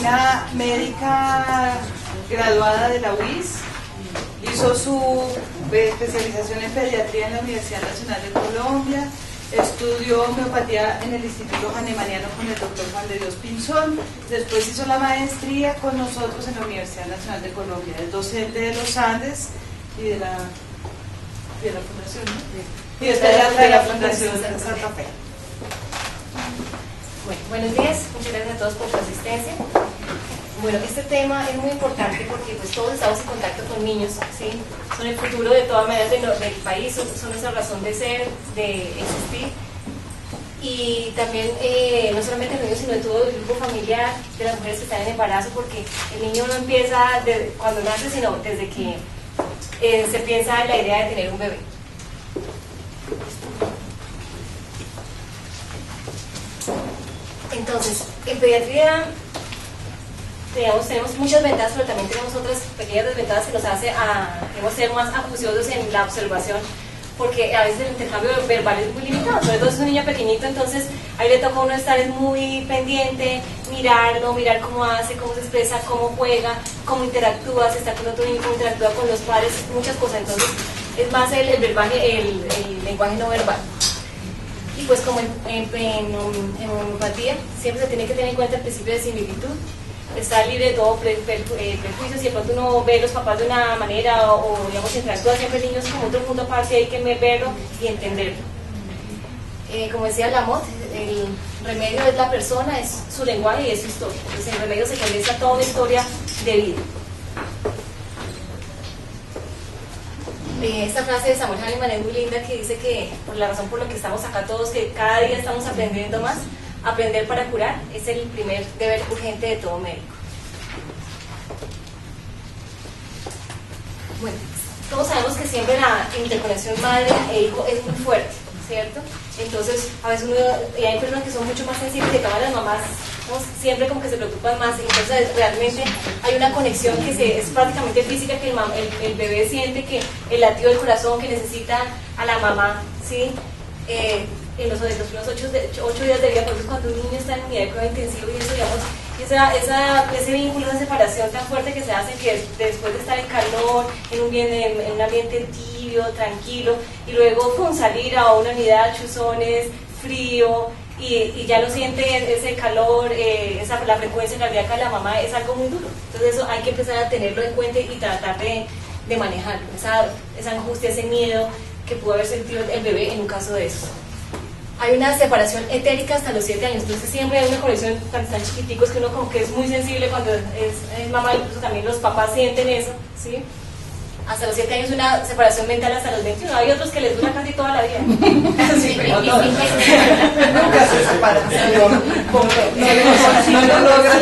una médica graduada de la UIS, hizo su especialización en pediatría en la Universidad Nacional de Colombia, estudió homeopatía en el Instituto Hahnemanniano con el doctor Juan de Dios Pinzón, después hizo la maestría con nosotros en la Universidad Nacional de Colombia, es docente de los Andes y de la Fundación, ¿no? Y de la Fundación Santa Fe. Bueno, buenos días, muchas gracias a todos por su asistencia. Bueno, este tema es muy importante porque pues todos estamos en contacto con niños, ¿sí? Son el futuro de todas maneras del país, son nuestra razón de ser, de existir. Y también no solamente los niños, sino de todo el grupo familiar, de las mujeres que están en embarazo, porque el niño no empieza cuando nace, sino desde que se piensa en la idea de tener un bebé. Entonces, en pediatría tenemos muchas ventajas, pero también tenemos otras pequeñas desventajas que nos hace ser más acuciosos en la observación, porque a veces el intercambio verbal es muy limitado, sobre todo si es un niño pequeñito, entonces ahí le toca a uno estar muy pendiente, mirarlo, mirar cómo hace, cómo se expresa, cómo juega, cómo interactúa, si está con otro niño, cómo interactúa con los padres, muchas cosas. Entonces es más el lenguaje no verbal. Y pues como en homeopatía siempre se tiene que tener en cuenta el principio de similitud, estar libre de todo prejuicios. Si de pronto uno ve a los papás de una manera o digamos interactúa, siempre el niño es como otro punto aparte, hay que verlo y entenderlo. Como decía Lamotte, el remedio es la persona, es su lenguaje y es su historia. Entonces el remedio se condensa toda una historia de vida. Esta frase de Samuel Hahnemann es muy linda, que dice que por la razón por la que estamos acá todos, que cada día estamos aprendiendo más. Aprender para curar es el primer deber urgente de todo médico. Bueno, todos sabemos que siempre la interconexión madre e hijo es muy fuerte, ¿cierto? Entonces, a veces y hay personas que son mucho más sensibles, que todas las mamás siempre como que se preocupan más, y entonces realmente hay una conexión que es prácticamente física, que el bebé siente que el latido del corazón, que necesita a la mamá, ¿sí? En los primeros 8 días de vida. Por eso cuando un niño está en unidad de cuidado intensivo y eso, digamos, ese vínculo, esa separación tan fuerte que se hace, que después de estar en calor, en un ambiente tibio, tranquilo, y luego salir a una unidad, chuzones, frío, y ya lo siente ese calor, la frecuencia cardíaca de la mamá, es algo muy duro. Entonces eso hay que empezar a tenerlo en cuenta y tratar de manejarlo, esa angustia, ese miedo que pudo haber sentido el bebé en un caso de eso. Hay una separación etérica hasta los 7 años, entonces siempre hay una conexión tan chiquiticos que uno como que es muy sensible cuando es mamá, incluso también los papás sienten eso, ¿sí? Hasta los 7 años una separación mental hasta los 21, hay otros que les dura casi toda la vida. Sí, pero no. Nunca se separan. No lo logran.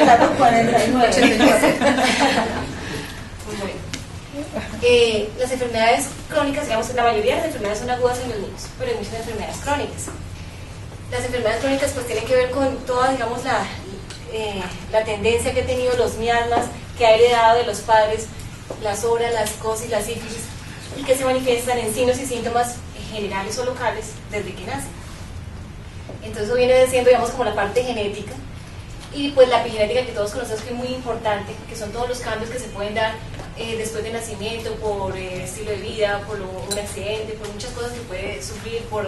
Hasta los 49. Las enfermedades crónicas, digamos, la mayoría de las enfermedades son agudas en los niños, pero hay muchas enfermedades crónicas. Las enfermedades crónicas pues tienen que ver con toda, digamos, la tendencia que han tenido los miasmas, que ha heredado de los padres, la sobra, la escosis, la sífilis, y que se manifiestan en signos y síntomas generales o locales desde que nacen. Entonces eso viene siendo, digamos, como la parte genética. Y pues la epigenética, que todos conocemos, que es muy importante, que son todos los cambios que se pueden dar después del nacimiento, por estilo de vida, por un accidente, por muchas cosas que puede sufrir, por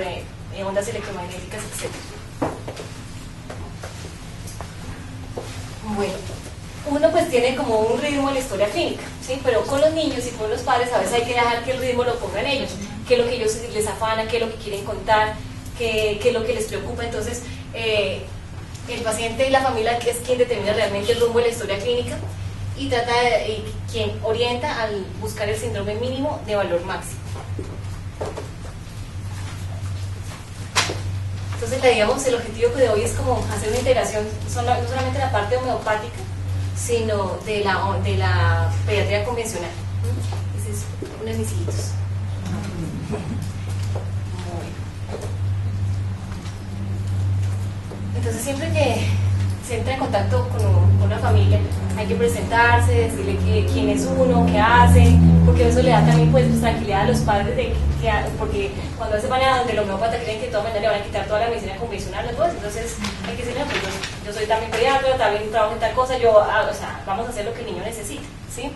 ondas electromagnéticas, etc. Bueno, uno pues tiene como un ritmo en la historia clínica, ¿sí? Pero con los niños y con los padres a veces hay que dejar que el ritmo lo pongan ellos, qué es lo que ellos les afana, qué es lo que quieren contar, qué es lo que les preocupa. Entonces el paciente y la familia, que es quien determina realmente el rumbo de la historia clínica, y quien orienta al buscar el síndrome mínimo de valor máximo. Entonces, digamos, el objetivo de hoy es como hacer una integración, no solamente la parte homeopática, sino de la pediatría convencional. Ese es uno de mis hijitos. Entonces, siempre que se entra en contacto con una familia, hay que presentarse, decirle quién es uno, qué hace, porque eso le da también pues tranquilidad a los padres de porque cuando a veces van a donde el homeópata creen que de todas maneras le van a quitar toda la medicina convencional, entonces hay que decirle, pues yo soy también pediatra, también trabajo en tal cosa, o sea, vamos a hacer lo que el niño necesita, ¿sí?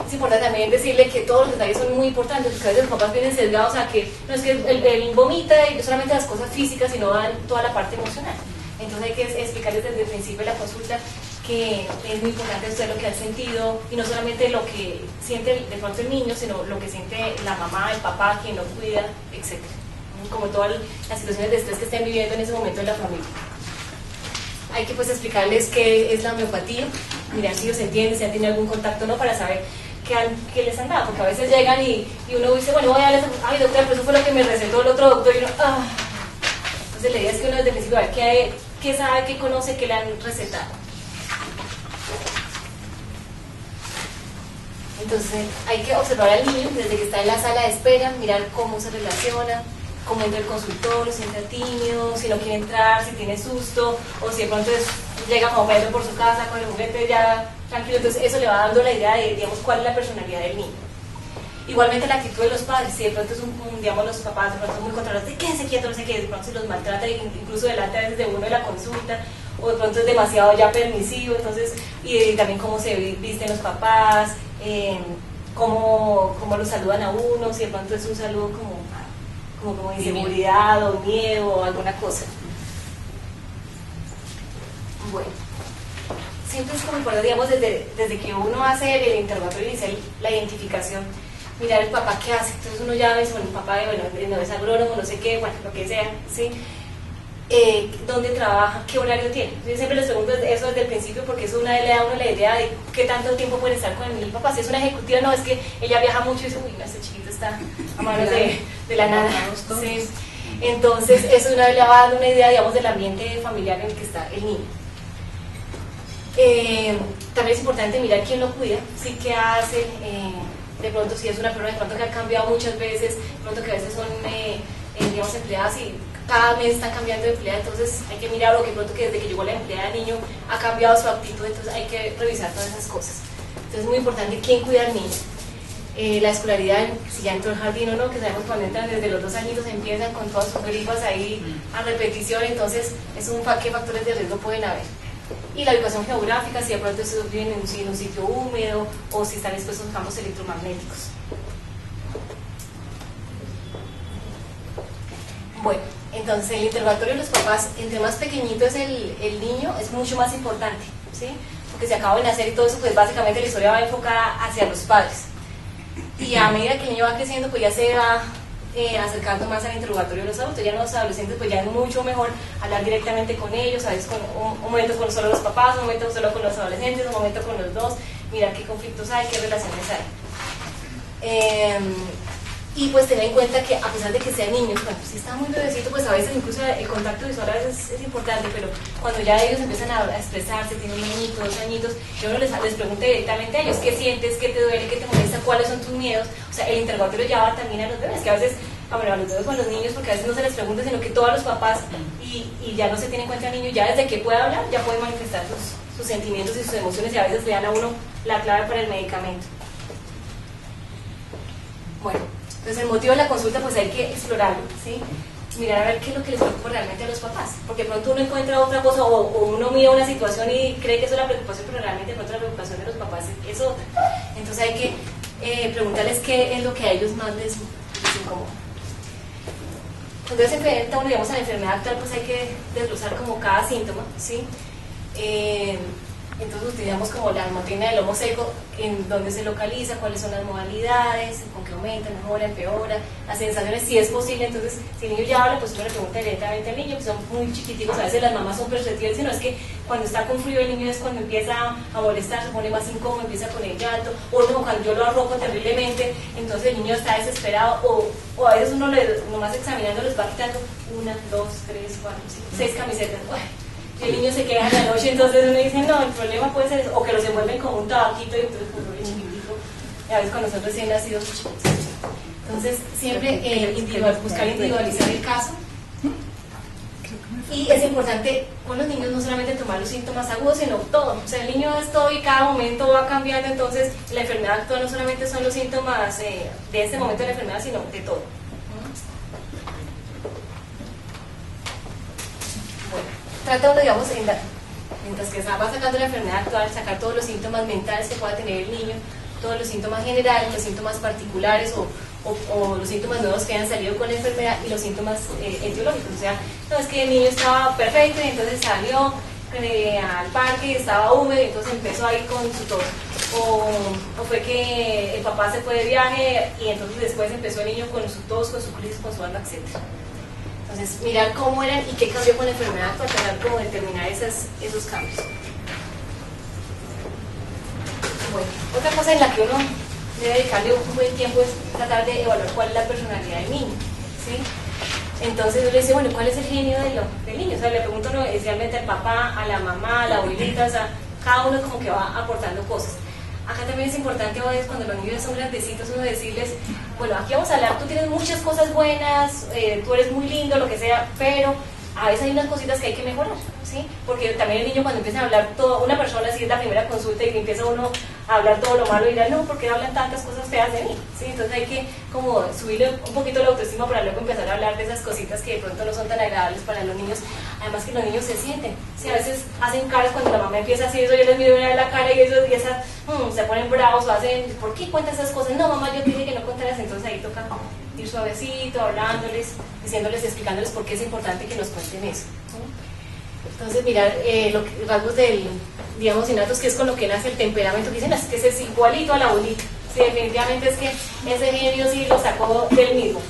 Es importante también decirle que todos los detalles son muy importantes, porque a veces los papás vienen sesgados a que no es que él vomita y no solamente las cosas físicas, sino dan toda la parte emocional. Entonces hay que explicarles desde el principio de la consulta que es muy importante usted lo que ha sentido y no solamente lo que siente de pronto el niño, sino lo que siente la mamá, el papá, quien lo cuida, etc. Como todas las situaciones de estrés que estén viviendo en ese momento en la familia. Hay que pues explicarles qué es la homeopatía, mirar si ellos entienden, si han tenido algún contacto o no, para saber qué les han dado, porque a veces llegan y uno dice, bueno, voy a darles, ay doctora, pero eso fue lo que me recetó el otro doctor, y uno, Entonces la idea es que uno desde el principio a ver qué sabe, qué conoce, qué le han recetado. Entonces hay que observar al niño desde que está en la sala de espera, mirar cómo se relaciona, cómo entra el consultorio, si entra tímido, si no quiere entrar, si tiene susto, o si de pronto llega como Pedro por su casa con el juguete ya tranquilo. Entonces eso le va dando la idea de, digamos, cuál es la personalidad del niño. Igualmente la actitud de los padres, si de pronto es digamos, los papás de pronto son muy controladores, quédense quietos, no sé qué, de pronto se los maltrata, incluso delante a veces de uno de la consulta, o de pronto es demasiado ya permisivo, entonces, y también cómo se visten los papás, cómo los saludan a uno, si de pronto es un saludo como inseguridad o miedo o alguna cosa. Bueno, siempre es como importante, digamos, desde que uno hace el interrogatorio inicial, la identificación, mirar el papá qué hace. Entonces uno ya ve, bueno, el papá no es agrónomo, no sé qué, bueno, lo que sea, ¿sí? Dónde trabaja, qué horario tiene. Yo siempre les pregunto eso desde el principio, porque eso le da a uno la idea de qué tanto tiempo puede estar con el papá. Si es una ejecutiva, no, es que ella viaja mucho y dice, uy, no, este chiquito está a manos de la nada. ¿Sí? Entonces eso le va dando una idea, digamos, del ambiente familiar en el que está el niño. También es importante mirar quién lo cuida, sí, qué hace, de pronto si es una persona de pronto que ha cambiado muchas veces, de pronto que a veces son digamos, empleadas y cada mes están cambiando de empleada, entonces hay que mirar lo que pronto que desde que llegó la empleada del niño ha cambiado su actitud, entonces hay que revisar todas esas cosas. Entonces es muy importante quién cuida al niño. La escolaridad, si ya entró al jardín o no, que sabemos cuando entran desde los 2 añitos empiezan con todas sus gripas ahí a repetición, entonces es qué factores de riesgo pueden haber. Y la ubicación geográfica, si de pronto viven en un sitio húmedo o si están expuestos a campos electromagnéticos. Bueno, entonces el interrogatorio de los papás, entre más pequeñito es el niño, es mucho más importante, ¿sí? Porque se acaba de nacer y todo eso, pues básicamente la historia va enfocada hacia los padres. Y a medida que el niño va creciendo, pues ya se va acercando más al interrogatorio de los adultos. Ya los adolescentes, pues ya es mucho mejor hablar directamente con ellos, a veces un momento con solo los papás, un momento solo con los adolescentes, un momento con los dos, mirar qué conflictos hay, qué relaciones hay. Y pues tener en cuenta que a pesar de que sean niños, bueno, si está muy bebecito, pues a veces incluso el contacto visual a veces es importante, pero cuando ya ellos empiezan a expresarse, tienen 1 añito, 2 añitos, y uno les pregunta directamente a ellos, ¿qué sientes? ¿Qué te duele? ¿Qué te molesta? ¿Cuáles son tus miedos? O sea, el interrogatorio ya va también a los bebés, que a veces, bueno, a los bebés con los niños, porque a veces no se les pregunta, sino que todos los papás, y ya no se tiene en cuenta el niño, ya desde que puede hablar, ya puede manifestar sus sentimientos y sus emociones, y a veces le dan a uno la clave para el medicamento. Bueno. Entonces el motivo de la consulta pues hay que explorarlo, ¿sí? Mirar a ver qué es lo que les preocupa realmente a los papás, porque de pronto uno encuentra otra cosa o uno mira una situación y cree que eso es la preocupación, pero realmente de pronto la preocupación de los papás es otra. Entonces hay que preguntarles qué es lo que a ellos más les incomoda. Cuando se enfrenta uno, digamos, a la enfermedad actual, pues hay que desglosar como cada síntoma, ¿sí? Entonces utilizamos como la hemotrina del lomo seco, en dónde se localiza, cuáles son las modalidades, con qué aumenta, mejora, empeora, las sensaciones, si es posible. Entonces si el niño ya habla, pues uno le pregunta directamente al niño, que son muy chiquiticos, a veces las mamás son perceptivas, sino es que cuando está con frío el niño es cuando empieza a molestar, se pone más incómodo, empieza con el llanto, o como cuando yo lo arrojo terriblemente, entonces el niño está desesperado, o a veces uno nomás examinando les va quitando 1, 2, 3, 4, 5, 6 camisetas. Y el niño se queda en la noche, entonces uno dice, no, el problema puede ser eso, o que los envuelven con un tabaquito y entonces pues el chiquitico, a veces cuando son recién nacidos chiquitos. Entonces siempre buscar individualizar el caso. Y es importante con los niños no solamente tomar los síntomas agudos, sino todo. O sea, el niño es todo y cada momento va cambiando, entonces la enfermedad actual no solamente son los síntomas de este momento de la enfermedad, sino de todo. Bueno, trata uno, digamos, mientras que va sacando la enfermedad actual, sacar todos los síntomas mentales que pueda tener el niño, todos los síntomas generales, los síntomas particulares o los síntomas nuevos que hayan salido con la enfermedad y los síntomas etiológicos. O sea, no es que el niño estaba perfecto y entonces salió al parque y estaba húmedo y entonces empezó ahí con su tos. O fue que el papá se fue de viaje y entonces después empezó el niño con su tos, con su crisis, con su alma, etc. Entonces, mirar cómo eran y qué cambió con la enfermedad para tratar como determinar esos cambios. Bueno, otra cosa en la que uno debe dedicarle un buen tiempo es tratar de evaluar cuál es la personalidad del niño, ¿sí? Entonces yo le decía, bueno, ¿cuál es el genio del niño? O sea, le pregunto no, especialmente al papá, a la mamá, a la abuelita, o sea, cada uno como que va aportando cosas. Acá también es importante a veces cuando los niños son grandecitos uno decirles, bueno, aquí vamos a hablar, tú tienes muchas cosas buenas, tú eres muy lindo, lo que sea, pero a veces hay unas cositas que hay que mejorar, ¿sí? Porque también el niño cuando empieza a hablar todo, una persona si es la primera consulta y empieza uno a hablar todo lo malo y dirá, no, ¿por qué hablan tantas cosas feas de mí? ¿Sí? Entonces hay que como subirle un poquito la autoestima para luego empezar a hablar de esas cositas que de pronto no son tan agradables para los niños, además que los niños se sienten, ¿sí? A veces hacen caras cuando la mamá empieza a hacer eso, yo les miro a la cara y eso y esas, se ponen bravos o hacen, ¿por qué cuentas esas cosas? No, mamá, yo te dije que no contaras, entonces ahí toca ir suavecito, hablándoles, diciéndoles, explicándoles por qué es importante que nos cuenten eso. Entonces, mirar los rasgos del, digamos, innatos, que es con lo que nace el temperamento, que dicen, es que ese es igualito a la abuelita. Sí, definitivamente es que ese genio sí lo sacó del mismo.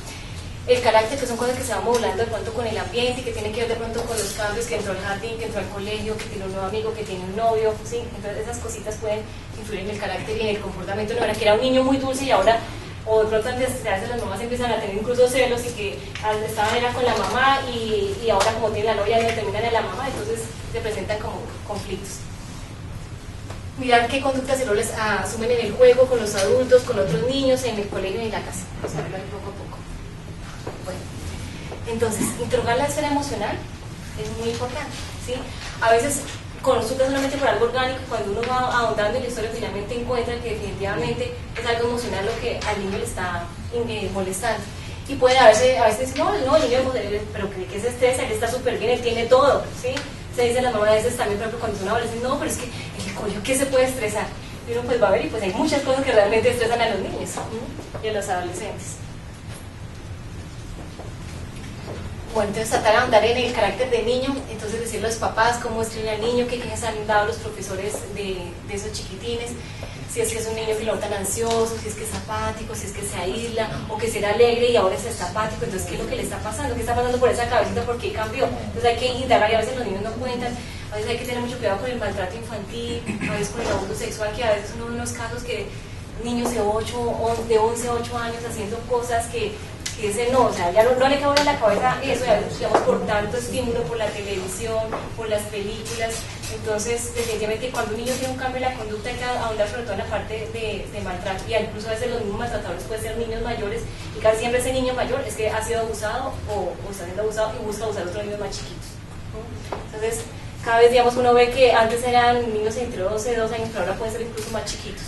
El carácter, que son cosas que se van modulando de pronto con el ambiente y que tienen que ver de pronto con los cambios, que entró al jardín, que entró al colegio, que tiene un nuevo amigo, que tiene un novio, ¿sí? Entonces esas cositas pueden influir en el carácter y en el comportamiento. No era que era un niño muy dulce y ahora, o de pronto antes a veces las mamás empiezan a tener incluso celos y que estaban era con la mamá y ahora como tiene la novia no terminan en la mamá, entonces se presentan como conflictos. Mirar qué conductas y roles asumen en el juego, con los adultos, con otros niños, en el colegio y en la casa. Vamos a verlo ahí poco a poco. Bueno, entonces, interrogar la esfera emocional es muy importante, ¿sí? A veces consulta solamente por algo orgánico, cuando uno va ahondando en la historia finalmente encuentra que definitivamente es algo emocional lo que al niño le está molestando. Y puede a veces decir, no, el niño pero que se estresa, él está súper bien, él tiene todo, ¿sí? Se dice la mamá a veces también, por ejemplo, cuando una adolescente, no, pero es que el colegio, ¿qué se puede estresar? Y uno pues va a ver y pues hay muchas cosas que realmente estresan a los niños y a los adolescentes. Bueno, entonces tratar de ahondar en el carácter del niño, entonces decirle a los papás cómo escribir al niño, qué quejas han dado los profesores de esos chiquitines, si es que es un niño que lo tan ansioso, si es que es apático, si es que se aísla, o que será alegre y ahora está apático, entonces ¿qué es lo que le está pasando? ¿Qué está pasando por esa cabecita? ¿Por qué cambió? Entonces hay que indagar y a veces los niños no cuentan, a veces hay que tener mucho cuidado con el maltrato infantil, a veces con el abuso sexual, que a veces uno ve unos casos que niños de 11 a 8 años haciendo cosas que dicen, no, o sea, ya no le cabe en la cabeza eso, ya digamos, por tanto estímulo, por la televisión, por las películas. Entonces, definitivamente, cuando un niño tiene un cambio en la conducta, hay que ahondar sobre todo en la parte de maltrato, y incluso a veces los mismos maltratadores pueden ser niños mayores, y casi siempre ese niño mayor es que ha sido abusado o está siendo abusado y busca abusar a otros niños más chiquitos. Entonces, cada vez, digamos, uno ve que antes eran niños entre 12 y 2 años, pero ahora pueden ser incluso más chiquitos.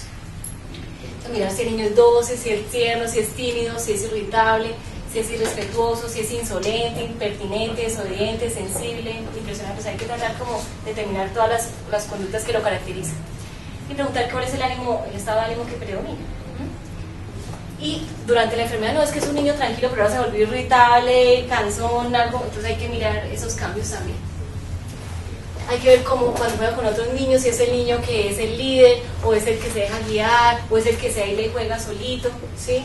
Mirar si el niño es dócil, si es tierno, si es tímido, si es irritable, si es irrespetuoso, si es insolente, impertinente, desobediente, sensible, impresionante. Pues hay que tratar como determinar todas las conductas que lo caracterizan y preguntar cuál es el estado de ánimo que predomina. Y durante la enfermedad no es que es un niño tranquilo, pero ahora se volvió irritable, cansón, algo, entonces hay que mirar esos cambios también. Hay que ver cómo cuando juega con otros niños, si es el niño que es el líder, o es el que se deja guiar, o es el que se aísla y juega solito, ¿sí?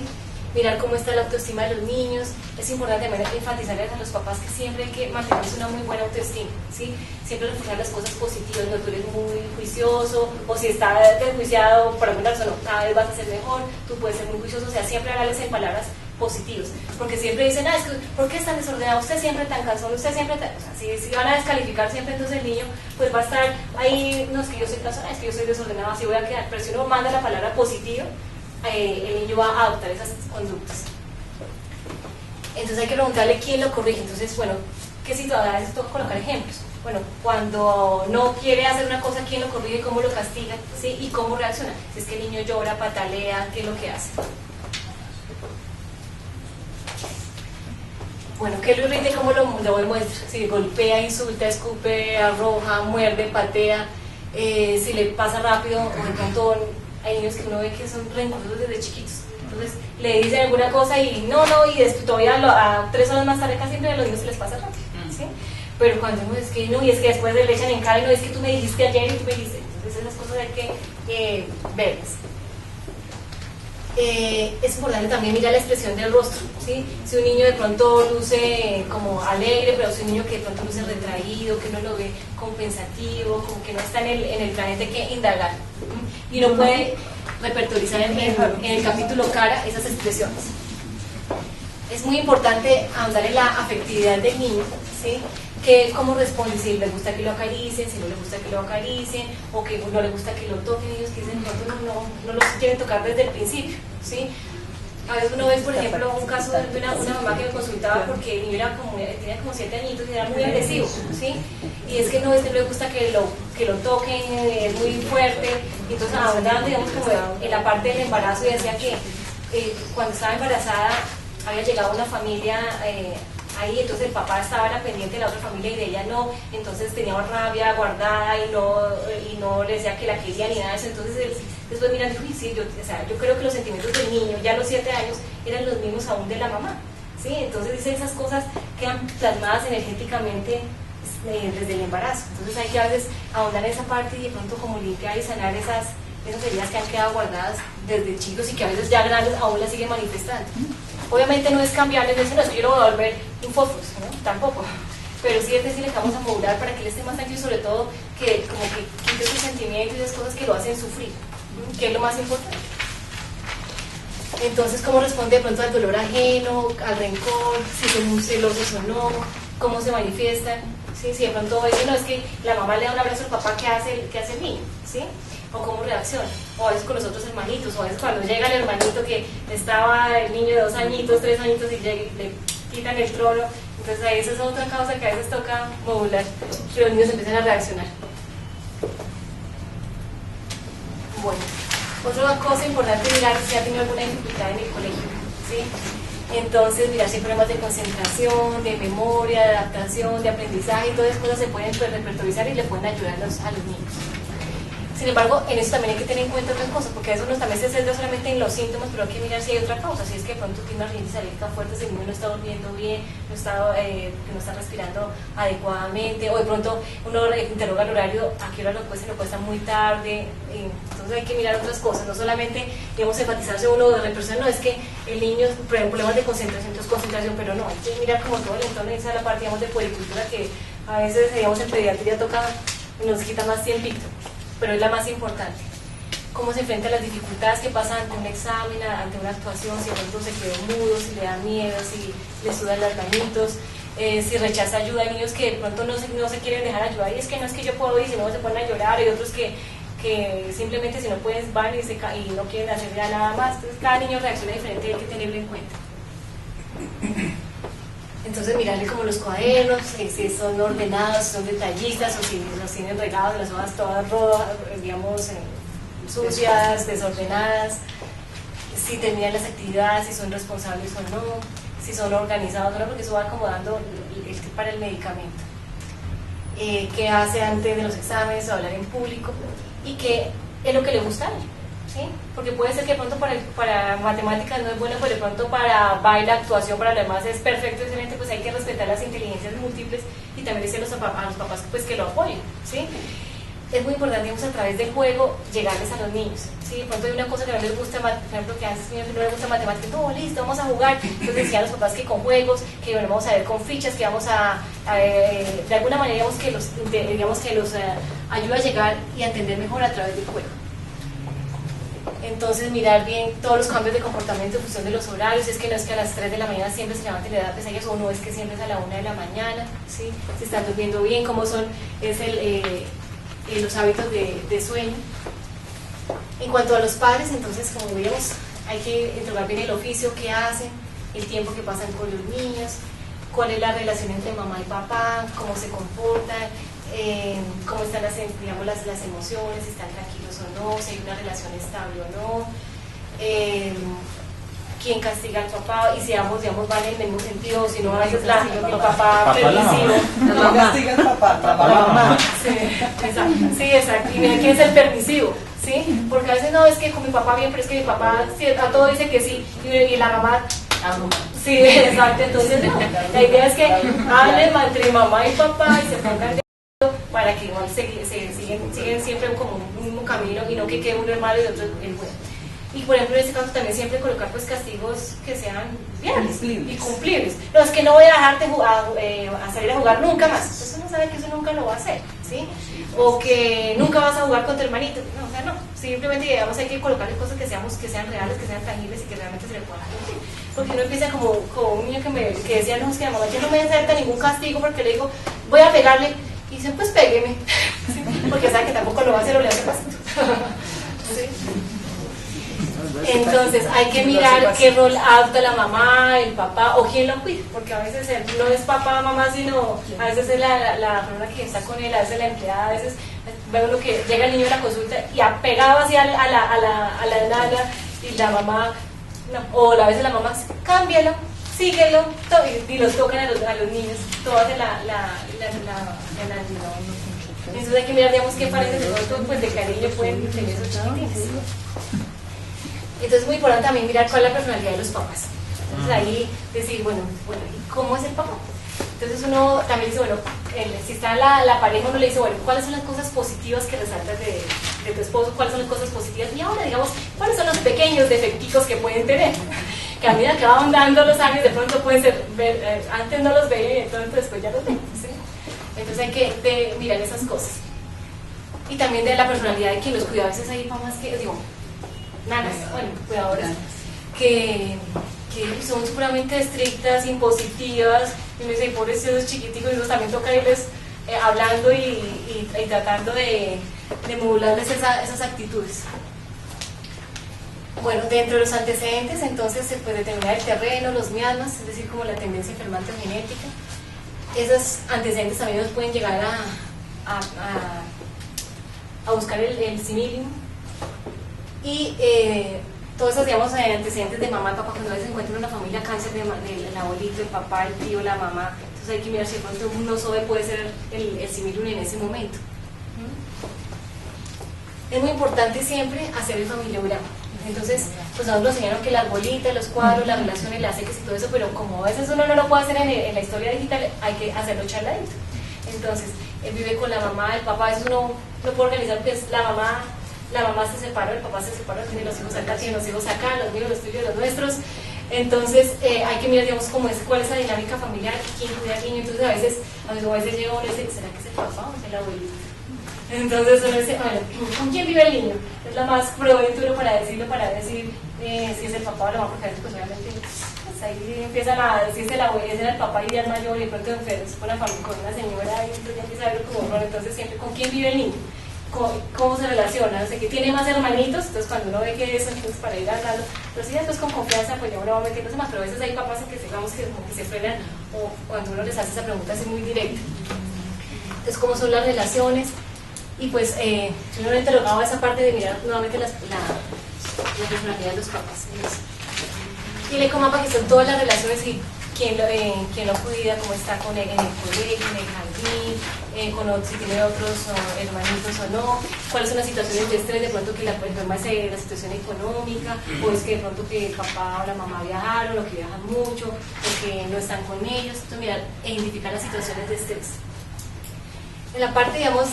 Mirar cómo está la autoestima de los niños. Es importante también enfatizarles a los papás que siempre hay que mantener una muy buena autoestima, ¿sí? Siempre reforzar las cosas positivas, no tú eres muy juicioso, o si está desjuiciado por alguna razón, cada vez vas a ser mejor, tú puedes ser muy juicioso, o sea, siempre hablarles en palabras positivos, porque siempre dicen, es que, ¿por qué es tan desordenado? Usted siempre tan cansón, usted siempre tan... O sea, si van a descalificar siempre, entonces el niño pues va a estar ahí, no es que yo soy cansón, es que yo soy desordenado, así voy a quedar, pero si uno manda la palabra positiva, el niño va a adoptar esas conductas. Entonces hay que preguntarle quién lo corrige. Entonces, bueno, ¿qué situaciones toca colocar ejemplos? Bueno, cuando no quiere hacer una cosa, ¿quién lo corrige? ¿Cómo lo castiga? ¿Sí? ¿Y cómo reacciona? Si es que el niño llora, patalea, ¿qué es lo que hace? Bueno, ¿qué lo irrita y cómo lo demuestra? Si golpea, insulta, escupe, arroja, muerde, patea, si le pasa rápido, o de pronto hay niños que uno ve que son rencorosos desde chiquitos. Entonces le dicen alguna cosa y no, y después todavía a 3 horas más tarde casi siempre a los niños se les pasa rápido, ¿sí? Pero cuando uno es que no, y es que después le echan en cara y no, es que tú me dijiste ayer y tú me dijiste. Entonces esas cosas hay que verlas. Es importante también mirar la expresión del rostro, ¿sí? Si un niño de pronto luce como alegre, pero si un niño que de pronto luce retraído, que uno lo ve compensativo, como que no está en el planeta, hay que indagar. Y uno puede repertorizar en el capítulo cara esas expresiones. Es muy importante ahondar en la afectividad del niño, ¿sí? Que cómo responde, si le gusta que lo acaricien, si no le gusta que lo acaricien, o que no le gusta que lo toquen. Ellos que dicen no los quieren tocar desde el principio, ¿sí? A veces uno ve, por ejemplo, un caso de una mamá que me consultaba porque el niño tenía como 7 añitos y era muy agresivo, ¿sí? Y es que no le gusta que lo toquen, es muy fuerte. Y entonces ahora, digamos, como en la parte del embarazo, y decía que cuando estaba embarazada había llegado una familia ahí, entonces el papá estaba pendiente de la otra familia y de ella no, entonces tenía rabia guardada y no le decía que la quería ni nada de eso. Entonces él después mirando dijo, sí, yo creo que los sentimientos del niño ya a los 7 años eran los mismos aún de la mamá, ¿sí? Entonces dice, esas cosas quedan plasmadas energéticamente desde el embarazo. Entonces hay que a veces ahondar en esa parte y de pronto como limpiar y sanar esas heridas que han quedado guardadas desde chicos y que a veces ya grandes aún las siguen manifestando. Obviamente no es cambiarle, no es que yo lo voy a volver un focus, ¿no? Tampoco. Pero sí es decirle que vamos a modular para que él esté más tranquilo, sobre todo que como que quite sus sentimientos y esas cosas que lo hacen sufrir, ¿no? Que es lo más importante. Entonces, ¿cómo responde de pronto al dolor ajeno, al rencor, si son muy celosos o no, cómo se manifiestan? ¿Sí? Si de pronto no, es que la mamá le da un abrazo al papá, ¿qué hace el niño? ¿Sí? O cómo reacciona, o a veces con los otros hermanitos, o a veces cuando llega el hermanito que estaba el niño de 2 añitos, 3 añitos y le quitan el trono. Entonces ahí esa es otra causa que a veces toca modular, que los niños empiezan a reaccionar. Bueno, otra cosa importante es mirar si ha tenido alguna dificultad en el colegio, ¿sí? Entonces mirar si hay problemas de concentración, de memoria, de adaptación, de aprendizaje, y todas esas cosas se pueden repertorizar y le pueden ayudar a los niños. Sin embargo, en eso también hay que tener en cuenta otras cosas, porque a veces uno también se centra solamente en los síntomas, pero hay que mirar si hay otra causa. Si es que de pronto tiene una rinitis alérgica fuerte, si el niño no está durmiendo bien, no está respirando adecuadamente, o de pronto uno interroga el horario, a qué hora lo cuesta muy tarde. Entonces hay que mirar otras cosas, no solamente, digamos, enfatizarse uno de persona, no es que el niño tiene problemas de concentración, pero no, hay que mirar como todo el entorno, esa es la parte, digamos, de puericultura que a veces, digamos, en pediatría nos quita más tiempito, pero es la más importante. Cómo se enfrenta a las dificultades que pasan ante un examen, ante una actuación, si de pronto se quedó mudo, si le da miedo, si le sudan las manitos, si rechaza ayuda. Hay niños que de pronto no se quieren dejar ayudar y es que no es que yo puedo y si no se ponen a llorar, y otros que simplemente si no pueden van y no quieren hacer ya nada más. Entonces cada niño reacciona diferente y hay que tenerlo en cuenta. Entonces mirarle como los cuadernos, si son ordenados, si son detallistas o si los tienen regados, las hojas todas rojas, digamos, sucias, desordenadas, si terminan las actividades, si son responsables o no, si son organizados o no, porque eso va acomodando el tip para el medicamento. Qué hace antes de los exámenes o hablar en público y qué es lo que le gusta a él. ¿Sí? Porque puede ser que de pronto para matemáticas no es bueno, pero de pronto para baile, actuación, para lo demás es perfecto, excelente. Pues hay que respetar las inteligencias múltiples y también decir a los papás pues, que lo apoyen, ¿sí? Es muy importante, digamos, a través del juego llegarles a los niños, ¿sí? De pronto hay una cosa que no les gusta, por ejemplo, que a veces no les gusta matemáticas, no, listo, vamos a jugar. Entonces decían los papás que con juegos, que bueno, vamos a ver con fichas, que vamos de alguna manera digamos que los ayuda a llegar y a entender mejor a través del juego. Entonces mirar bien todos los cambios de comportamiento en función de los horarios, es que no es que a las 3 de la mañana siempre se levanten y le da pesadillas, o no es que siempre es a la 1 de la mañana, ¿sí? Si están durmiendo bien, cómo son los hábitos de sueño. En cuanto a los padres, entonces como vimos, hay que interrogar bien el oficio, qué hacen, el tiempo que pasan con los niños, cuál es la relación entre mamá y papá, cómo se comportan, cómo están digamos, las emociones, si están tranquilos o no, si hay una relación estable o no, quién castiga al papá y si ambos, digamos, van en el mismo sentido, si no a veces el papá permisivo. No castiga al papá, la mamá. Sí, exacto. Y mira quién es el permisivo, ¿sí? Porque a veces no, es que con mi papá bien, pero es que mi papá a todo dice que sí, y la mamá... Sí, exacto. Entonces, no, la idea es que hablen entre mamá y papá y se pongan de acuerdo para que igual siguen siempre como un mismo camino y no que quede uno el malo y otro el bueno. Y por ejemplo en este caso también siempre colocar pues castigos que sean viables y cumplibles. No, es que no voy a dejarte a salir a jugar nunca más. Entonces uno sabe que eso nunca lo va a hacer, ¿sí? O que nunca vas a jugar con tu hermanito. No, o sea, no. Simplemente digamos hay que colocarle cosas que sean reales, que sean tangibles y que realmente se le puedan cumplir. Porque uno empieza como un niño que decía, no, es que la mamá yo no me acepta ningún castigo porque le digo, voy a pegarle. Y dicen, pues pégueme. ¿Sí? Porque sabe que tampoco lo va a hacer o le hace pasito. ¿Sí? Entonces hay que mirar qué rol adopta la mamá, el papá o quién lo cuida, porque a veces no es papá, mamá, sino a veces es la persona que está con él, a veces la empleada, a veces veo lo que llega el niño a la consulta y apegado así a la nana y la mamá, no, o a veces la mamá, cámbialo, síguelo, y los tocan a los niños, todas de la entonces hay que mirar, digamos, qué paredes de pronto pues, de cariño pueden tener esos chiquitines. Entonces es muy importante también mirar cuál es la personalidad de los papás. Entonces ahí decir, bueno, ¿y cómo es el papá? Entonces uno también dice, bueno, si está la pareja, uno le dice, bueno, ¿cuáles son las cosas positivas que resaltas de tu esposo? ¿Cuáles son las cosas positivas? Y ahora, digamos, ¿cuáles son los pequeños defecticos que pueden tener? Que a medida que van dando los años, de pronto pueden ser, antes no los veía y entonces después ya los ven, ¿sí? Entonces hay que mirar esas cosas. Y también de la personalidad de quien los cuida. A veces hay mamás que, digo, nanas, bueno, cuidadoras, que son supremamente estrictas, impositivas, y me dicen, pobrecitos chiquiticos, y ellos también toca irles hablando y tratando de modularles esas actitudes. Bueno, dentro de los antecedentes, entonces se puede determinar el terreno, los miasmas, es decir, como la tendencia enfermante o genética. Esos antecedentes también nos pueden llegar a buscar el similium. Y todos esos, digamos, antecedentes de mamá y papá, cuando a veces se encuentra en una familia cáncer del abuelito, el papá, el tío, la mamá, entonces hay que mirar si de pronto un nosove puede ser el similium en ese momento. Es muy importante siempre hacer el familiograma. Entonces, pues nos enseñaron que la arbolita, los cuadros, las relaciones, las X y todo eso, pero como a veces uno no lo puede hacer en la historia digital, hay que hacerlo charladito. Entonces, él vive con la mamá, el papá, a veces uno no puede organizar porque la mamá se separó, el papá se separó, tiene los hijos acá, tiene los hijos acá, los míos, los tuyos, los nuestros. Entonces hay que mirar, digamos, cuál es la dinámica familiar, quién cuida al niño. Entonces a veces llega uno y dice, ¿será que es el papá o es el abuelito? Entonces uno dice, bueno, ¿con quién vive el niño? Es la más prudente uno para decir si es el papá o la mamá, porque a veces pues obviamente pues, ahí empieza si es el abuelo, es el papá y el mayor y de pronto enfermo, se pone con una señora y entonces ya empieza a verlo como horror. Entonces siempre, ¿con quién vive el niño? Cómo se relaciona, o sea, que tiene más hermanitos, entonces cuando uno ve que eso, entonces para ir hablando, pero si después con confianza, pues ya uno va metiéndose más, pero a veces hay papás que digamos que se frenan, o cuando uno les hace esa pregunta así muy directa. Entonces, ¿cómo son las relaciones? Y pues, yo no he interrogado esa parte de mirar nuevamente la personalidad de los papás. Y le como mapa que son todas las relaciones y quién lo cuida, cómo está con él en el colegio, en el jardín, si tiene otros hermanitos o no, cuáles son las situaciones de estrés, de pronto que el problema es la situación económica, o es que de pronto que el papá o la mamá viajaron, o que viajan mucho, o que no están con ellos. Entonces, mirar e identificar las situaciones de estrés. En la parte, digamos,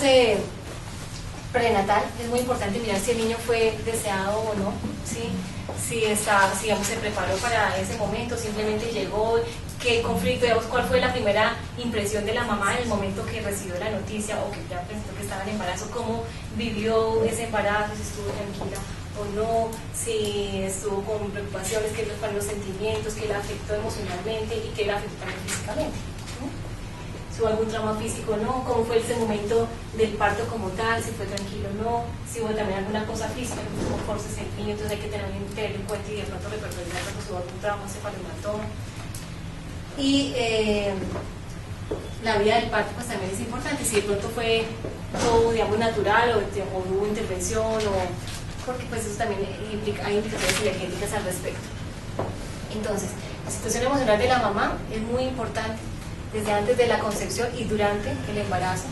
prenatal, es muy importante mirar si el niño fue deseado o no, ¿sí? Si digamos, se preparó para ese momento, simplemente llegó, qué conflicto, digamos, cuál fue la primera impresión de la mamá en el momento que recibió la noticia o que ya pensó que estaba en embarazo, cómo vivió ese embarazo, si estuvo tranquila o no, si estuvo con preocupaciones, qué fueron los sentimientos, qué la afectó emocionalmente y qué la afectó también físicamente. Si hubo algún trauma físico o no, cómo fue ese momento del parto como tal, si fue tranquilo o no, si hubo también alguna cosa física, como forces en el niño, entonces hay que tener en cuenta y de pronto recordar si hubo algún trauma, cefalohematoma. Y la vida del parto pues también es importante, si de pronto fue todo, digamos, natural o hubo intervención, porque pues eso también implica, hay implicaciones energéticas al respecto. Entonces, la situación emocional de la mamá es muy importante desde antes de la concepción y durante el embarazo.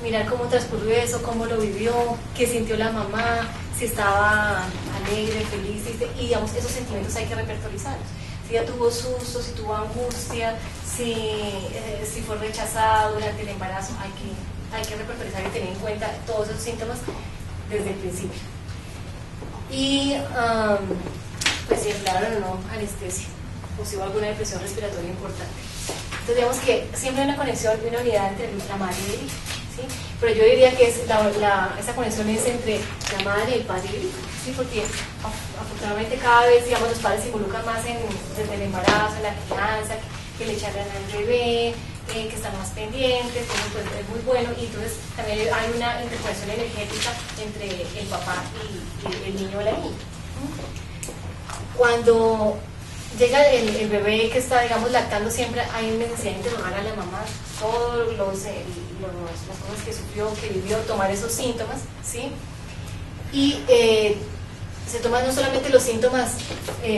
Mirar cómo transcurrió eso, cómo lo vivió, qué sintió la mamá, si estaba alegre, feliz, y digamos, esos sentimientos hay que repertorizarlos. Si ella tuvo susto, si tuvo angustia, si fue rechazado durante el embarazo, hay que repertorizar y tener en cuenta todos esos síntomas desde el principio. Y pues si emplearon o no anestesia, o si hubo alguna depresión respiratoria importante. Entonces digamos que siempre hay una conexión y una unidad entre la madre y el hijo, ¿sí? Pero yo diría que esa conexión es entre la madre y el padre y el hijo, ¿sí? Porque afortunadamente cada vez, digamos, los padres se involucran más desde el embarazo, en la crianza, que le echan al bebé, que están más pendientes, pues es muy bueno, y entonces también hay una interconexión energética entre el papá y el niño o la niña. Cuando llega el bebé que está, digamos, lactando, siempre hay necesidad de interrogar a la mamá todas las cosas que sufrió, que vivió, tomar esos síntomas, ¿sí? Y se toman no solamente los síntomas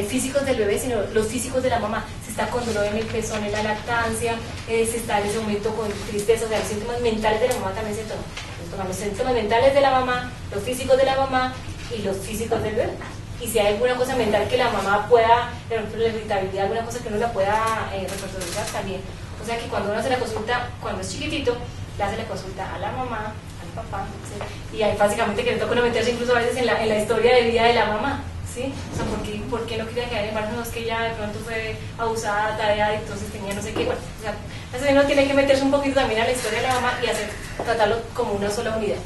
físicos del bebé, sino los físicos de la mamá. Si está con dolor en el pezón en la lactancia, si está en ese momento con tristeza, o sea, los síntomas mentales de la mamá también se toman. Se toman los síntomas mentales de la mamá, los físicos de la mamá y los físicos del bebé. Y si hay alguna cosa mental que la mamá pueda, por ejemplo, la irritabilidad, alguna cosa que no la pueda repertorizar también. O sea que cuando uno hace la consulta, cuando es chiquitito, le hace la consulta a la mamá, al papá, ¿sí? Y hay básicamente que le toca meterse incluso a veces en la historia de vida de la mamá, ¿sí? O sea, ¿por qué no quería quedar en embarazo? No, es que ella de pronto fue abusada, tareada, entonces tenía no sé qué. Bueno, o sea, entonces uno tiene que meterse un poquito también a la historia de la mamá y tratarlo como una sola unidad.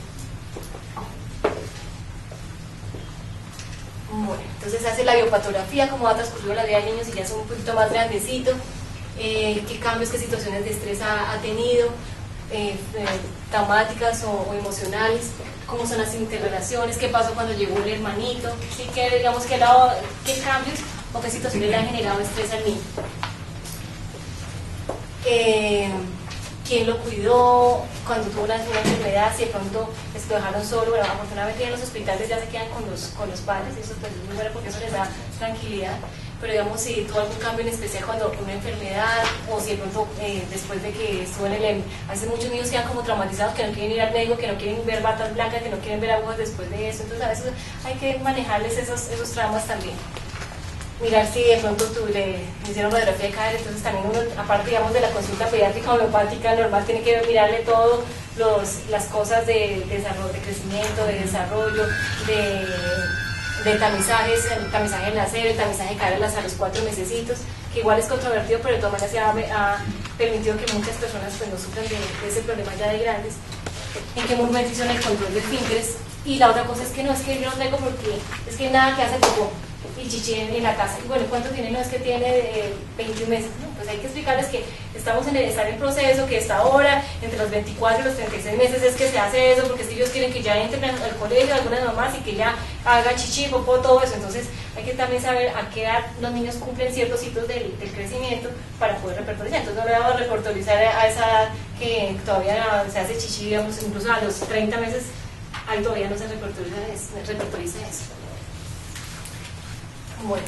Bueno, entonces se hace la biopatografía, cómo va transcurriendo la vida del niño si ya es un poquito más grandecito, qué cambios, qué situaciones de estrés ha tenido, traumáticas o emocionales, cómo son las interrelaciones, qué pasó cuando llegó el hermanito, ¿sí? Digamos, qué cambios o qué situaciones le han generado estrés al niño. Quién lo cuidó cuando tuvo una enfermedad, si de pronto lo dejaron solo. Bueno, afortunadamente ya en los hospitales ya se quedan con los padres, y eso pues, es muy bueno porque eso les da tranquilidad. Pero digamos, si tuvo algún cambio en especial cuando una enfermedad, o si de pronto después de que estuvo en el... A veces muchos niños quedan como traumatizados, que no quieren ir al médico, que no quieren ver batas blancas, que no quieren ver agujas después de eso. Entonces a veces hay que manejarles esos traumas también. Mirar si de pronto le hicieron radiografía de cadera, entonces también uno, aparte digamos de la consulta pediátrica homeopática normal, tiene que mirarle todas las cosas de desarrollo, de crecimiento, de desarrollo, de tamizajes, el tamizaje láser, el tamizaje de caderas a los 4 mesecitos, que igual es controvertido, pero de todas maneras ha permitido que muchas personas pues, no sufran de ese problema ya de grandes. En qué momento hicieron el control de esfínteres. Y la otra cosa es que no es que yo no tengo porque es que nada que hace popó y chichi en la casa. Y bueno, ¿cuánto tiene? No es que tiene 21 meses. No, pues hay que explicarles que están en proceso, que esta hora, entre los 24 y los 36 meses es que se hace eso, porque es que ellos quieren que ya entren al colegio algunas mamás y que ya haga chichi, popó, todo eso. Entonces hay que también saber a qué edad los niños cumplen ciertos hitos del crecimiento para poder repertorizar. Entonces no le vamos a repertorizar a esa edad que todavía se hace chichi, digamos, incluso a los 30 meses, ahí todavía no se repertoriza eso. Bueno,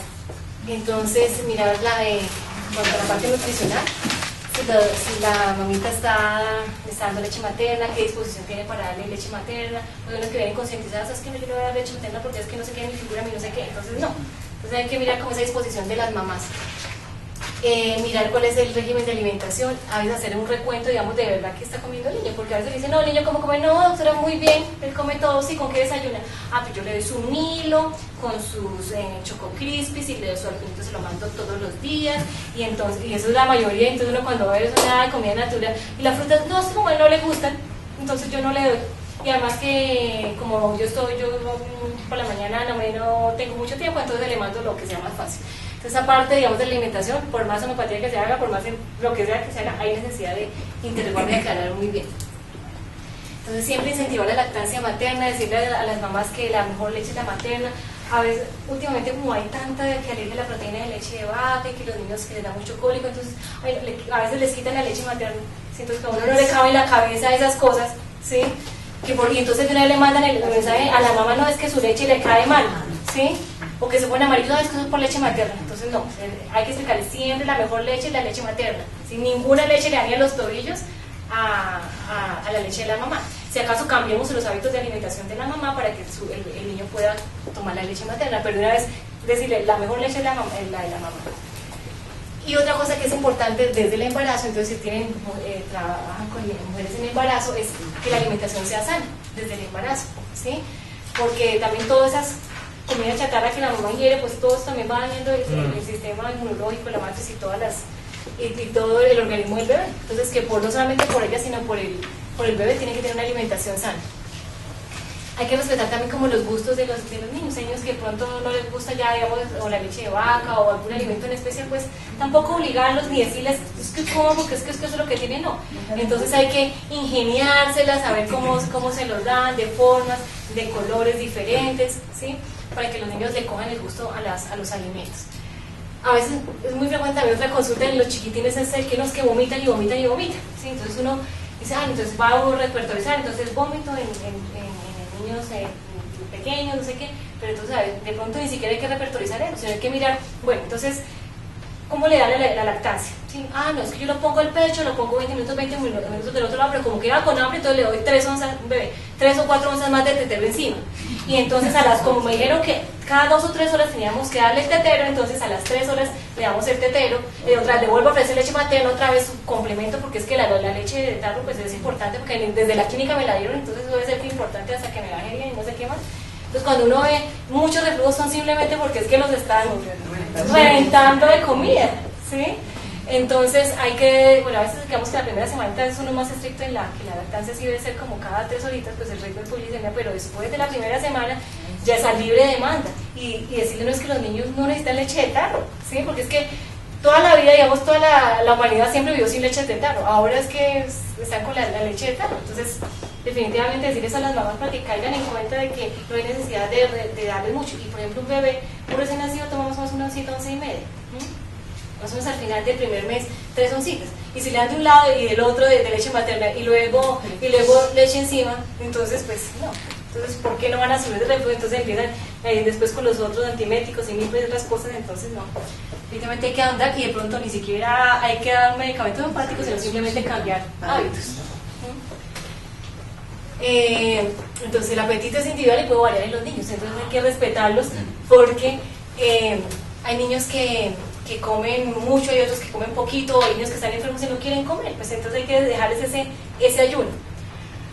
entonces mirar la parte nutricional, si la mamita está dando leche materna, qué disposición tiene para darle leche materna. Pues unos que vienen concientizados, es que no, yo no voy a dar leche materna porque es que no sé qué mi figura, ni no sé qué, entonces no. Entonces hay que mirar cómo es esa disposición de las mamás. Mirar cuál es el régimen de alimentación, a veces hacer un recuento, digamos, de verdad que está comiendo el niño, porque a veces le dicen, no, el niño ¿cómo come? No, doctora, muy bien, él come todo, sí, ¿con qué desayuna? Ah, pues yo le doy su Milo, con sus Choco Crispies, y le doy su alpinito, se lo mando todos los días, y entonces, y eso es la mayoría, entonces uno cuando ve eso, nada de comida natural, y las frutas, no, como a él no le gustan, entonces yo no le doy. Y además que como yo por la mañana no tengo mucho tiempo, entonces le mando lo que sea más fácil. Entonces, aparte, digamos, de la alimentación, por más homeopatía que se haga, por más lo que sea que se haga, hay necesidad de interrogar y aclarar muy bien. Entonces, siempre incentivar la lactancia materna, decirle a las mamás que la mejor leche es la materna. a veces, últimamente como hay tanta que alergia a la proteína de leche de vaca y que los niños que les da mucho cólico, entonces a veces les quitan la leche materna, siento que a uno no le cabe en la cabeza esas cosas, ¿sí? Y entonces de una vez le mandan el mensaje a la mamá, no, es que su leche le cae mal, ¿sí? O que se pone amarillo, no, es que eso es por leche materna. Entonces no, hay que explicarle siempre la mejor leche es la leche materna. Sin ninguna leche le daña los tobillos a la leche de la mamá. Si acaso cambiemos los hábitos de alimentación de la mamá para que el niño pueda tomar la leche materna, pero de una vez decirle, la mejor leche es la de la mamá. Y otra cosa que es importante desde el embarazo, entonces si trabajan con mujeres en embarazo, es que la alimentación sea sana desde el embarazo, ¿sí? Porque también todas esas comidas chatarra que la mamá ingiere, pues todos también va dañando el sistema inmunológico, la matriz y todo el organismo del bebé. Entonces que no solamente por ella, sino por el bebé tiene que tener una alimentación sana. Hay que respetar también como los gustos de los niños. Hay niños que de pronto no les gusta ya, digamos, o la leche de vaca o algún alimento en especial, pues tampoco obligarlos ni decirles, es que cómo, porque es que eso es lo que tiene, no. Entonces hay que ingeniárselas, saber cómo se los dan, de formas, de colores diferentes, ¿sí? Para que los niños le cojan el gusto a los alimentos. A veces es muy frecuente también otra consulta en los chiquitines es que los que vomitan y vomitan y vomitan, ¿sí? Entonces uno dice, entonces va a repertorizar, entonces vómito en niños pequeños, no sé qué, pero entonces de pronto ni siquiera hay que repertorizar eso, sino hay que mirar, bueno, entonces, ¿cómo le dan la lactancia? ¿Sí? No, es que yo lo pongo al pecho, lo pongo 20 minutos del otro lado, pero como que va con hambre, entonces le doy 3 onzas, bebé, 3 o 4 onzas más de tetero encima. Y entonces como me dijeron que cada 2 o 3 horas teníamos que darle el tetero, entonces a las 3 horas le damos el tetero, le vuelvo a ofrecer leche materna, otra vez su complemento, porque es que la leche de tarro pues es importante, porque desde la clínica me la dieron, entonces debe ser importante hasta que me baje bien y no sé qué más. Entonces cuando uno ve muchos reflujos son simplemente porque es que los están reventando de comida, ¿sí? Entonces hay que, bueno, a veces digamos que la primera semana es uno más estricto en que la lactancia sí debe ser como cada 3 horitas, pues el riesgo de hipoglicemia, pero después de la primera semana ya es a libre demanda y decirle no es que los niños no necesitan leche de tarro, ¿sí? Porque es que toda la vida, digamos, toda la humanidad siempre vivió sin leche de tarro, ahora es que están con la leche de tarro, entonces definitivamente decirles a las mamás para que caigan en cuenta de que no hay necesidad de darles mucho, y por ejemplo un bebé, un recién nacido tomamos más una oncita, 11 y media, más o menos al final del primer mes 3 oncitas, y si le dan de un lado y del otro de leche materna y luego leche encima, entonces pues no, entonces ¿por qué no van a subir de reflujo? Entonces empiezan después con los otros antiméticos y mil otras cosas, entonces no, definitivamente hay que andar y de pronto ni siquiera hay que dar medicamentos hepáticos, sino simplemente cambiar hábitos. Entonces el apetito es individual y puede variar en los niños, entonces hay que respetarlos porque hay niños que comen mucho, hay otros que comen poquito, hay niños que están enfermos y no quieren comer, pues entonces hay que dejarles ese ayuno.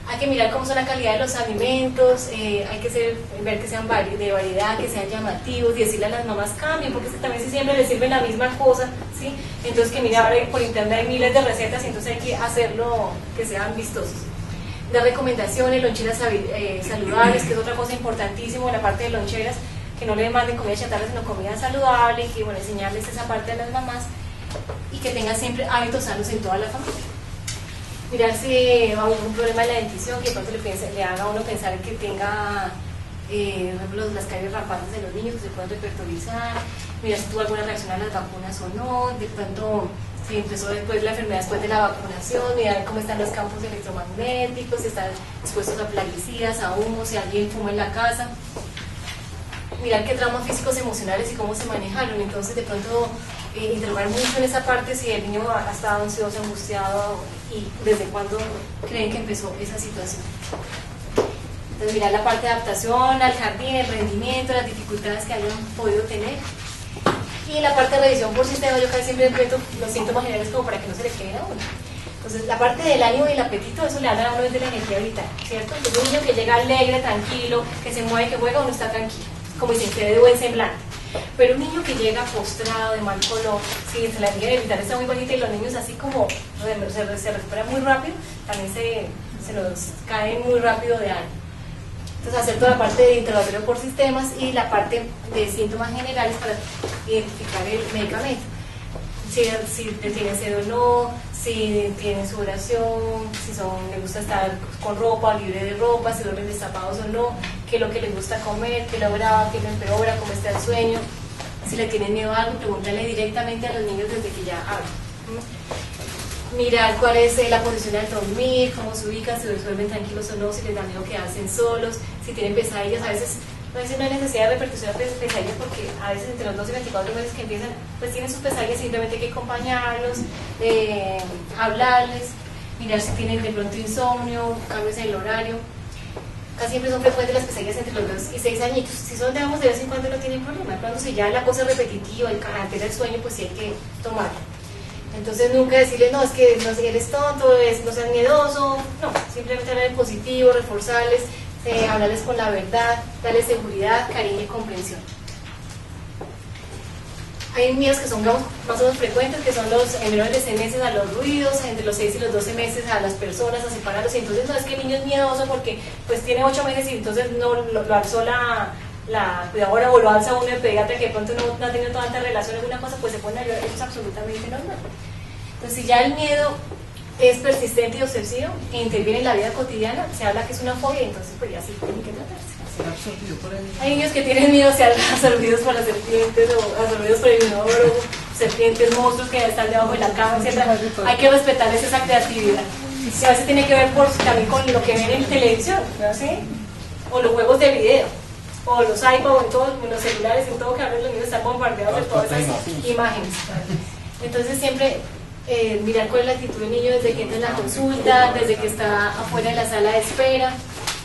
Hay que mirar cómo son la calidad de los alimentos, hay que ver que sean de variedad, que sean llamativos, y decirle a las mamás cambien, porque también si siempre les sirven la misma cosa, ¿sí? Entonces que mira, ahora por internet hay miles de recetas, y entonces hay que hacerlo que sean vistosos. Dar recomendaciones, loncheras saludables, que es otra cosa importantísima en la parte de loncheras, que no le manden comida chatarra, sino comida saludable, y que bueno, enseñarles esa parte a las mamás, y que tengan siempre hábitos sanos en toda la familia. Mirar si hay algún problema de la dentición, que de pronto le haga a uno pensar que tenga por ejemplo, las caries rampantes de los niños que se pueden repertorizar, mirar si tuvo alguna reacción a las vacunas o no, de pronto si empezó después la enfermedad después de la vacunación, mirar cómo están los campos electromagnéticos, si están expuestos a plaguicidas, a humo, si alguien fuma en la casa, mirar qué traumas físicos, emocionales y cómo se manejaron. Entonces de pronto interrogar mucho en esa parte si el niño ha estado ansioso, angustiado y desde cuándo creen que empezó esa situación. Entonces mirar la parte de adaptación al jardín, el rendimiento, las dificultades que hayan podido tener. Y la parte de revisión por sistema, yo casi siempre meto los síntomas generales como para que no se le queden a uno. Entonces la parte del ánimo y el apetito, eso le habla a uno desde la energía vital, ¿cierto? Entonces un niño que llega alegre, tranquilo, que se mueve, que juega, uno está tranquilo, como dicen, que de buen semblante. Pero un niño que llega postrado, de mal color, si la energía vital está muy bajita y los niños así como se recuperan muy rápido, también se los cae muy rápido de ánimo. Entonces hacer toda la parte de interrogatorio por sistemas y la parte de síntomas generales para identificar el medicamento. Si tiene sed o no, si tienen sudoración, si le gusta estar con ropa, libre de ropa, si duermen destapados o no, qué es lo que les gusta comer, qué lo graba, qué lo empeora, cómo está el sueño. Si le tienen miedo a algo, pregúntale directamente a los niños desde que ya hablan. Mirar cuál es la posición al dormir, cómo se ubican, si duermen tranquilos o no, si les da miedo quedarse solos, si tienen pesadillas. A veces no hay necesidad de repercusión de pesadillas porque a veces entre los 2 y 24 meses que empiezan, pues tienen sus pesadillas, simplemente hay que acompañarlos, hablarles, mirar si tienen de pronto insomnio, cambios en el horario. Casi siempre son frecuentes las pesadillas entre los 2 y 6 añitos. Si son de vez en cuando no tienen problema. Cuando si ya la cosa es repetitiva, el carácter del sueño, pues sí hay que tomarlo. Entonces nunca decirles, no, es que no eres tonto, no seas miedoso. No, simplemente hablar en positivo, reforzarles, hablarles con la verdad, darles seguridad, cariño y comprensión. Hay miedos que son más o menos frecuentes, que son los menores de 6 meses a los ruidos, entre los 6 y los 12 meses a las personas, a separarlos. Y entonces no es que el niño es miedoso porque pues tiene 8 meses y entonces no lo alzó la cuidadora o lo alza uno de pediatra que de pronto no ha tenido tanta relación, alguna cosa, pues se pone a llorar. Eso es absolutamente normal. Entonces si ya el miedo es persistente y obsesivo e interviene en la vida cotidiana, se habla que es una fobia, entonces pues ya sí tiene que tratarse. Hay niños que tienen miedo a ser absorbidos por las serpientes o absorbidos por el inodoro, serpientes, monstruos que están debajo de la cama, etc. Hay que respetarles esa creatividad. Y a veces tiene que ver también con lo que ven en televisión, ¿sí? O los juegos de video, o los iPads, o en todos los celulares, en todo que ahora los niños están bombardeados de todas esas imágenes. Entonces siempre mirar cuál es la actitud del niño desde que entra en la consulta, desde que está afuera de la sala de espera,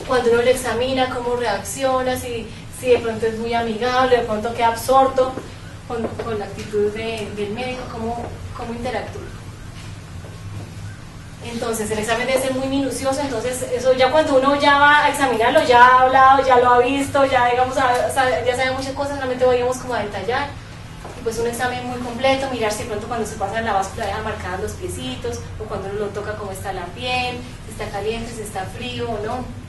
cuando uno le examina, cómo reacciona, si de pronto es muy amigable, de pronto queda absorto con la actitud del médico, cómo interactúa. Entonces el examen debe ser muy minucioso, entonces eso ya cuando uno ya va a examinarlo, ya ha hablado, ya lo ha visto, ya digamos, ya sabe muchas cosas, solamente vayamos como a detallar. Y pues un examen muy completo, mirar si de pronto cuando se pasa en la báscula deja marcados los piecitos, o cuando uno lo toca cómo está la piel, si está caliente, si está frío o no.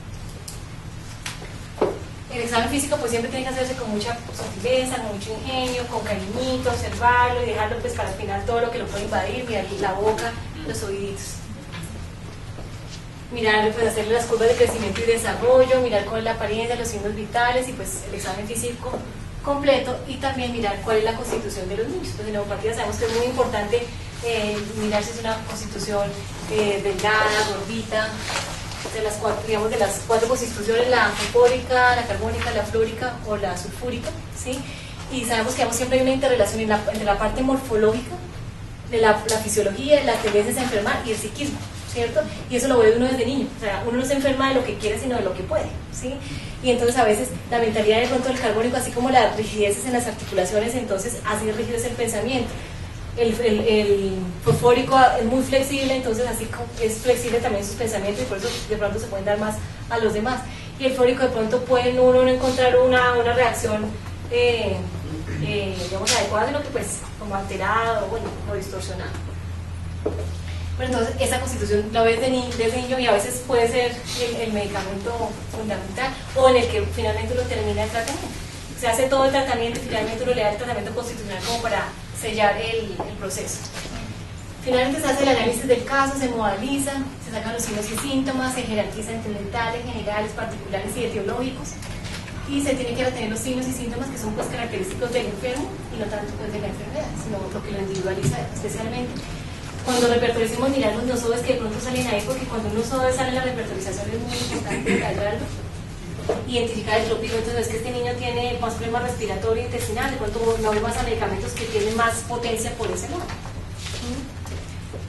El examen físico pues siempre tiene que hacerse con mucha sutileza, con mucho ingenio, con cariñito, observarlo y dejarlo pues para el final todo lo que lo puede invadir, mirar la boca, los oíditos. Mirar, pues hacerle las curvas de crecimiento y desarrollo, mirar cuál es la apariencia, los signos vitales y pues el examen físico completo y también mirar cuál es la constitución de los niños. Pues en neopatía sabemos que es muy importante mirar si es una constitución delgada, gordita, de las 4 constituciones, la fosfórica, la carbónica, la flórica o la sulfúrica, ¿sí? Y sabemos que siempre hay una interrelación entre la parte morfológica, de la fisiología, las tendencias a enfermar y el psiquismo, ¿cierto? Y eso lo ve uno desde niño, o sea, uno no se enferma de lo que quiere, sino de lo que puede, ¿sí? Y entonces a veces la mentalidad de pronto del carbónico, así como las rigideces en las articulaciones, entonces así rígido es el pensamiento. El fosfórico es muy flexible, entonces así es flexible también sus pensamientos y por eso de pronto se pueden dar más a los demás. Y el flórico de pronto puede uno no encontrar una reacción digamos adecuada, sino que pues como alterado o distorsionado. Pero entonces esa constitución la ves desde niño y a veces puede ser el medicamento fundamental o en el que finalmente uno termina el tratamiento. Se hace todo el tratamiento y finalmente uno le da el tratamiento constitucional como para sellar el proceso. Finalmente se hace el análisis del caso, se modaliza, se sacan los signos y síntomas, se jerarquiza entre mentales, generales, particulares y etiológicos y se tiene que retener los signos y síntomas que son pues característicos del enfermo y no tanto pues de la enfermedad, sino lo que lo individualiza especialmente. Cuando repertoricemos, mirar los nosodes que de pronto salen ahí, porque cuando un nosode sale en la repertorización es muy importante detallarlo. Identificar el trópico, entonces es que este niño tiene más problema respiratorio e intestinal, de pronto no hay más a medicamentos que tienen más potencia por ese lado.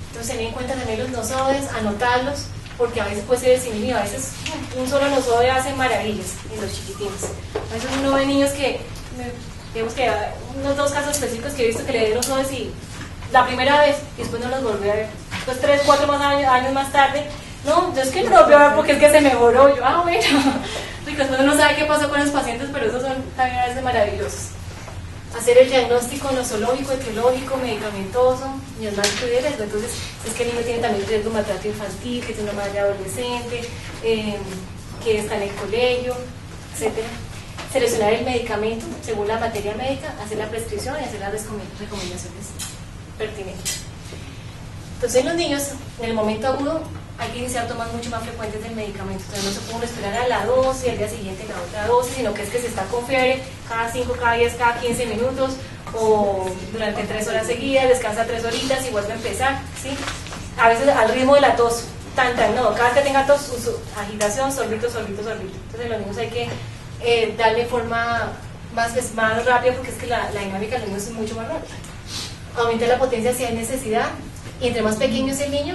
Entonces tener en cuenta también los nosodes, anotarlos, porque a veces puede ser desinhibido, a veces un solo nosode hace maravillas en los chiquitines. A veces uno ve niños que, digamos que unos 2 casos específicos que he visto que le dieron nosodes y la primera vez y después no los volví a ver. Después 3, 4 años más tarde, no, yo es que no lo volví a ver porque es que se mejoró. Yo, bueno, porque después uno sabe qué pasó con los pacientes, pero esos son también a veces maravillosos. Hacer el diagnóstico nosológico, etiológico, medicamentoso, miasmático y de riesgo. Entonces, es que el niño tiene también riesgo de maltrato infantil, que tiene una madre adolescente, que está en el colegio, etc. Seleccionar el medicamento según la materia médica, hacer la prescripción y hacer las recomendaciones pertinentes. Entonces, en los niños, en el momento agudo, hay que iniciar tomas mucho más frecuentes del medicamento. Entonces no se puede esperar a la dosis y al día siguiente la otra dosis, sino que es que se está con fiebre cada 5, cada 10, cada 15 minutos o durante 3 horas seguidas, descansa 3 horitas y vuelve a empezar, ¿sí? A veces al ritmo de la tos, no, cada vez que tenga tos, agitación, sorbito, sorbito, sorbito. Entonces los niños hay que darle forma más rápida porque es que la dinámica de los niños es mucho más rápida. Aumentar la potencia si hay necesidad y entre más pequeño es el niño,